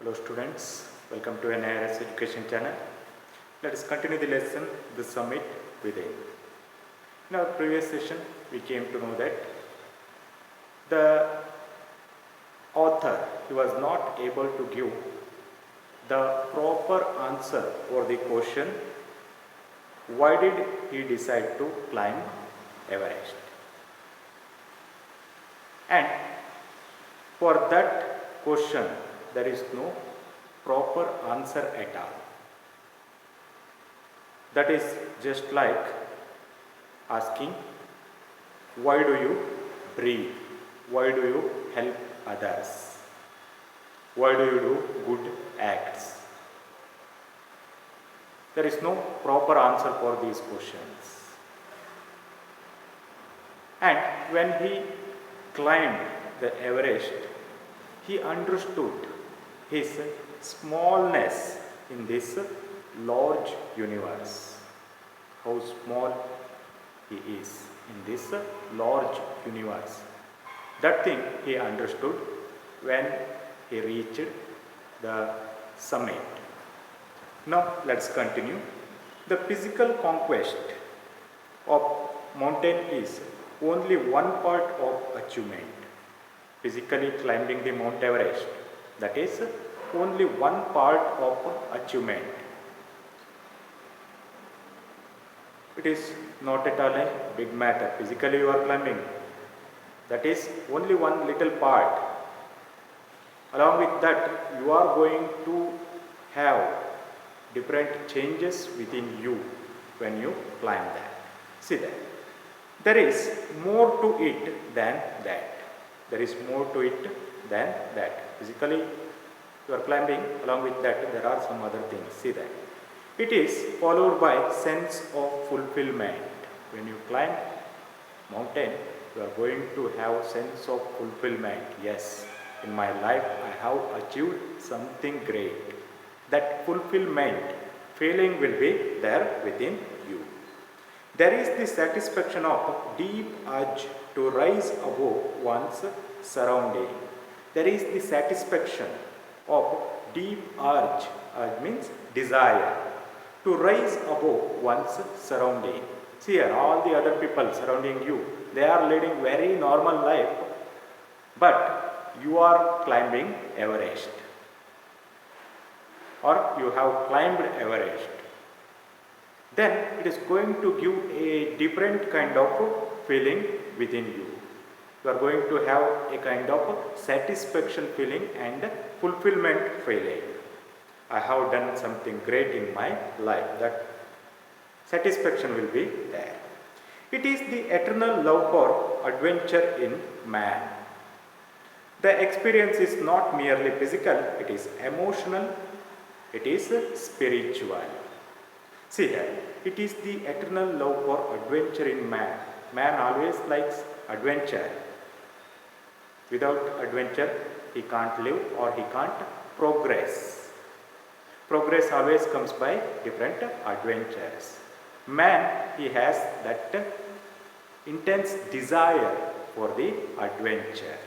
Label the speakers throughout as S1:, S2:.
S1: Hello students, welcome to NIRS Education channel. Let us continue the lesson, the summit within. In our previous session, we came to know that the author, he was not able to give the proper answer for the question, why did he decide to climb Everest? And for that question, there is no proper answer at all. That is just like asking, why do you breathe? Why do you help others? Why do you do good acts? There is no proper answer for these questions. And when he climbed the Everest, he understood his smallness in this large universe. How small he is in this large universe. That thing he understood when he reached the summit. Now let's continue. The physical conquest of mountain is only one part of achievement. Physically climbing the Mount Everest, that is only one part of achievement. It is not at all a big matter. Physically you are climbing, that is only one little part. Along with that, you are going to have different changes within you when you climb that. See that. There is more to it than that. There is more to it than that. Physically, you are climbing, along with that, there are some other things. See that. It is followed by sense of fulfillment. When you climb mountain, you are going to have sense of fulfillment. Yes, in my life, I have achieved something great. That fulfillment feeling will be there within you. There is the satisfaction of deep urge to rise above one's surrounding. There is the satisfaction of deep urge, urge means desire, to rise above one's surrounding. See here, all the other people surrounding you, they are leading very normal life, but you are climbing Everest, or you have climbed Everest. Then it is going to give a different kind of feeling within you. You are going to have a kind of satisfaction feeling and fulfillment feeling. I have done something great in my life. That satisfaction will be there. It is the eternal love for adventure in man. The experience is not merely physical, it is emotional, it is spiritual. See here, it is the eternal love for adventure in man. Man always likes adventure. Without adventure, he can't live or he can't progress. Progress always comes by different adventures. Man, he has that intense desire for the adventure.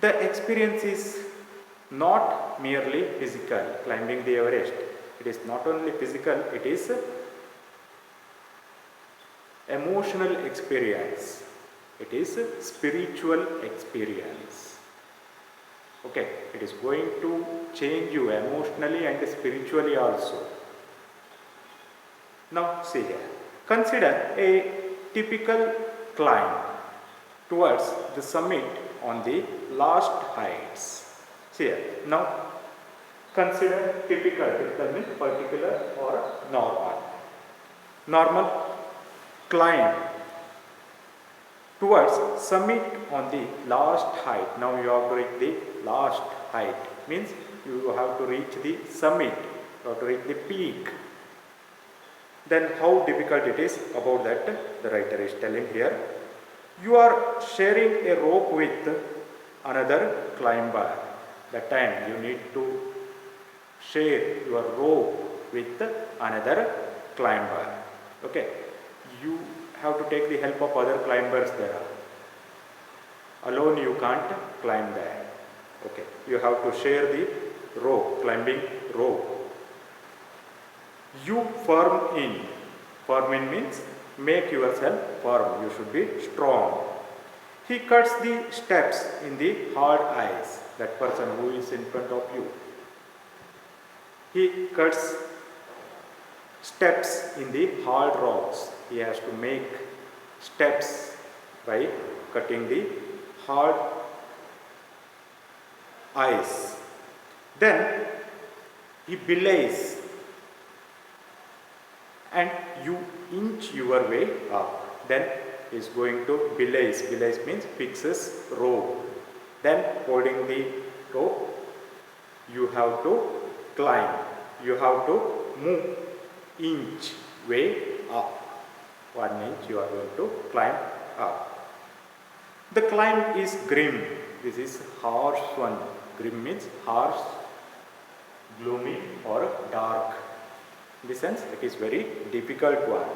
S1: The experience is not merely physical, climbing the Everest. It is not only physical, it is emotional experience. It is spiritual experience. Okay, it is going to change you emotionally and spiritually also. Now see here. Consider a typical climb towards the summit on the last heights. See here. Now consider typical. Typical means particular or normal. Normal climb towards summit on the last height. Now you have to reach the last height. Means you have to reach the summit. You have to reach the peak. Then how difficult it is, about that the writer is telling here. You are sharing a rope with another climber. That time you need to share your rope with another climber. Okay, you have to take the help of other climbers there. Alone you can't climb there. Okay, you have to share the rope, climbing rope. You firm in. Firm in means make yourself firm. You should be strong. He cuts the steps in the hard ice. That person who is in front of you. He cuts steps in the hard rocks. He has to make steps by cutting the hard ice. Then he belays and you inch your way up. Then he is going to belays. Belays means fixes rope. Then holding the rope, you have to climb. You have to move inch way up. 1 inch you are going to climb up. The climb is grim. This is harsh one. Grim means harsh, gloomy or dark. In this sense, it is very difficult one.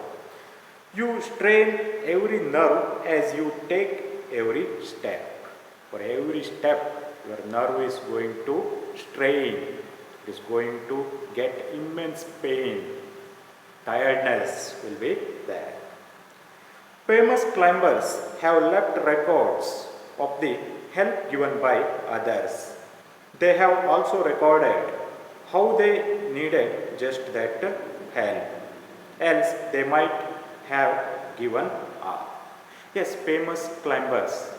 S1: You strain every nerve as you take every step. For every step, your nerve is going to strain. It is going to get immense pain. Tiredness will be there. Famous climbers have left records of the help given by others. They have also recorded how they needed just that help, else they might have given up. Yes, famous climbers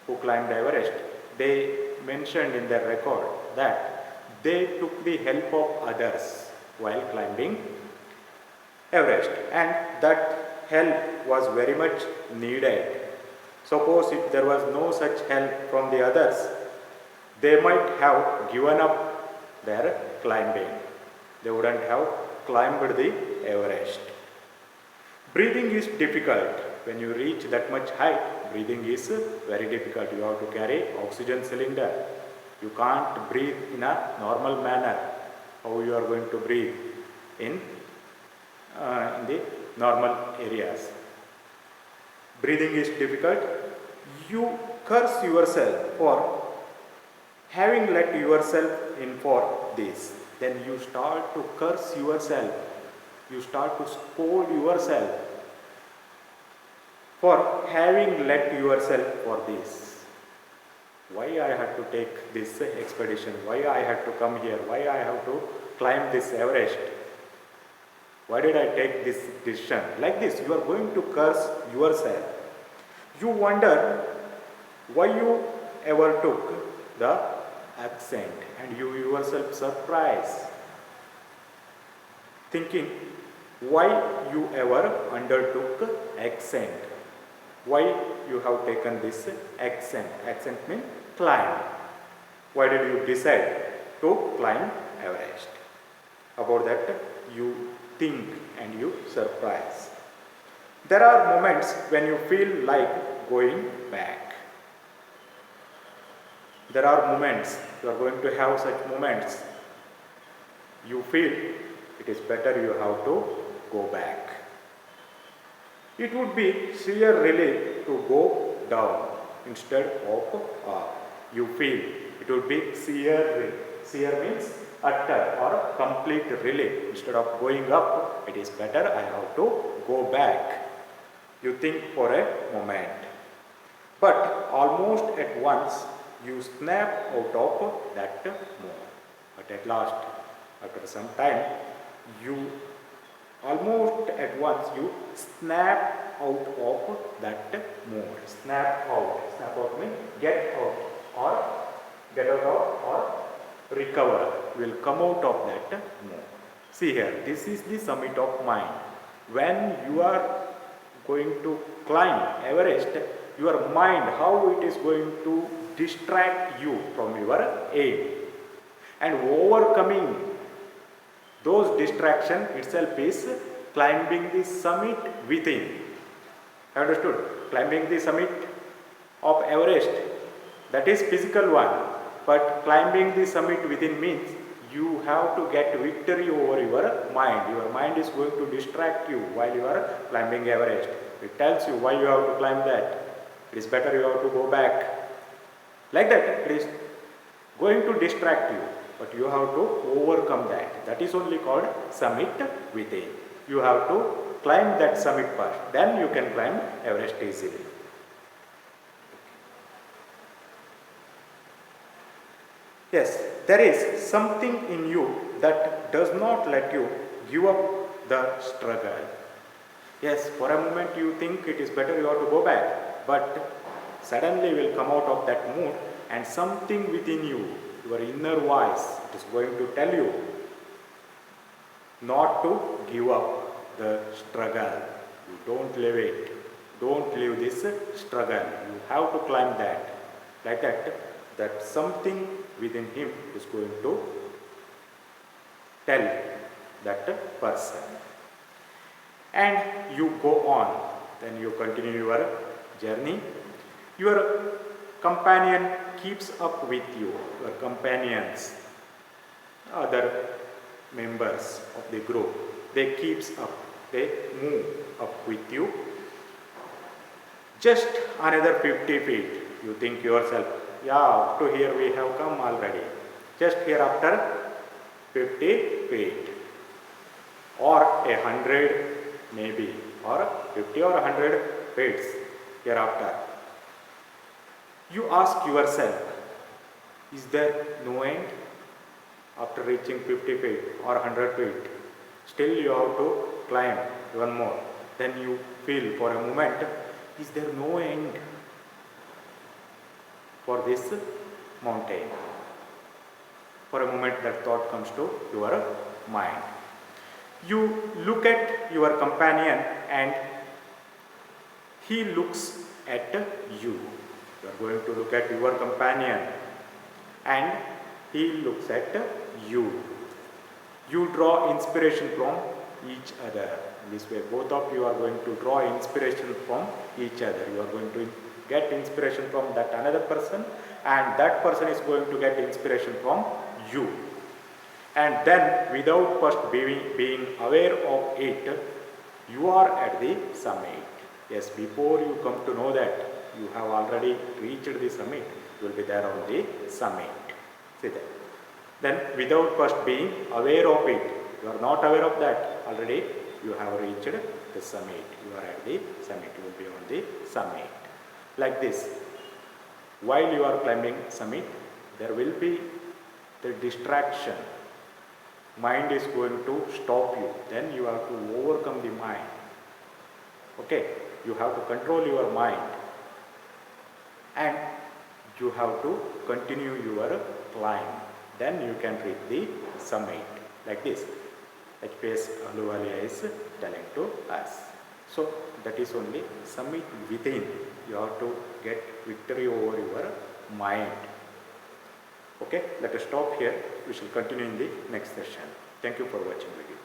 S1: who climbed Everest, they mentioned in their record that they took the help of others while climbing Everest, and that help was very much needed. Suppose if there was no such help from the others, they might have given up their climbing. They wouldn't have climbed the Everest. Breathing is difficult. When you reach that much height, breathing is very difficult. You have to carry oxygen cylinder. You can't breathe in a normal manner. How you are going to breathe in the normal areas. Breathing is difficult. You curse yourself for having let yourself in for this. Then you start to curse yourself. You start to scold yourself for having let yourself for this. Why I had to take this expedition? Why I had to come here? Why I have to climb this Everest? Why did I take this decision? Like this, you are going to curse yourself. You wonder why you ever took the ascent, and you yourself surprised, thinking why you ever undertook ascent. Why you have taken this ascent? Ascent means climb. Why did you decide to climb Everest? About that you think and you surprise. There are moments when you feel like going back. There are moments, you are going to have such moments. You feel it is better you have to go back. It would be sheer relief to go down instead of up. You feel it would be sheer relief. Sheer means utter or complete relief. Instead of going up, it is better I have to go back. You think for a moment. But almost at once you snap out of that mode. But at last, after some time, you almost at once you snap out of that mode. Snap out. Snap out means get out or recover. Will come out of that mode. See here, this is the summit of mind. When you are going to climb Everest, your mind, how it is going to distract you from your aim. And overcoming those distractions itself is climbing the summit within. Understood? Climbing the summit of Everest, that is physical one. But climbing the summit within means you have to get victory over your mind. Your mind is going to distract you while you are climbing Everest. It tells you why you have to climb that. It is better you have to go back. Like that, it is going to distract you, but you have to overcome that. That is only called summit within. You have to climb that summit first, then you can climb Everest easily. Yes, there is something in you that does not let you give up the struggle. Yes, for a moment you think it is better you have to go back, but suddenly you will come out of that mood and something within you, your inner voice, it is going to tell you not to give up the struggle. You don't leave it. Don't leave this struggle. You have to climb that. Like that something within him is going to tell that person. And you go on. Then you continue your journey. Your companion keeps up with you. Your companions, other members of the group, they keeps up, they move up with you. Just another 50 feet, you think yourself, yeah, up to here we have come already. Just here after 50 feet or 100 maybe, or 50 or 100 feet hereafter. You ask yourself, is there no end? After reaching 50 feet or 100 feet, still you have to climb one more. Then you feel for a moment, is there no end for this mountain? For a moment that thought comes to your mind. You look at your companion and he looks at you. You are going to look at your companion and he looks at you. You draw inspiration from each other. This way, both of you are going to draw inspiration from each other. You are going to get inspiration from that another person, and that person is going to get inspiration from you. And then, without first being aware of it, you are at the summit. Yes, before you come to know that you have already reached the summit, you will be there on the summit. See that. Then without first being aware of it, you are not aware of that, already you have reached the summit. You are at the summit, you will be on the summit. Like this, while you are climbing summit, there will be the distraction. Mind is going to stop you. Then you have to overcome the mind. Okay, you have to control your mind. And you have to continue your climb. Then you can reach the summit. Like this, HPS Ahluwalia is telling to us. So that is only summit within. You have to get victory over your mind. Okay, let us stop here. We shall continue in the next session. Thank you for watching video.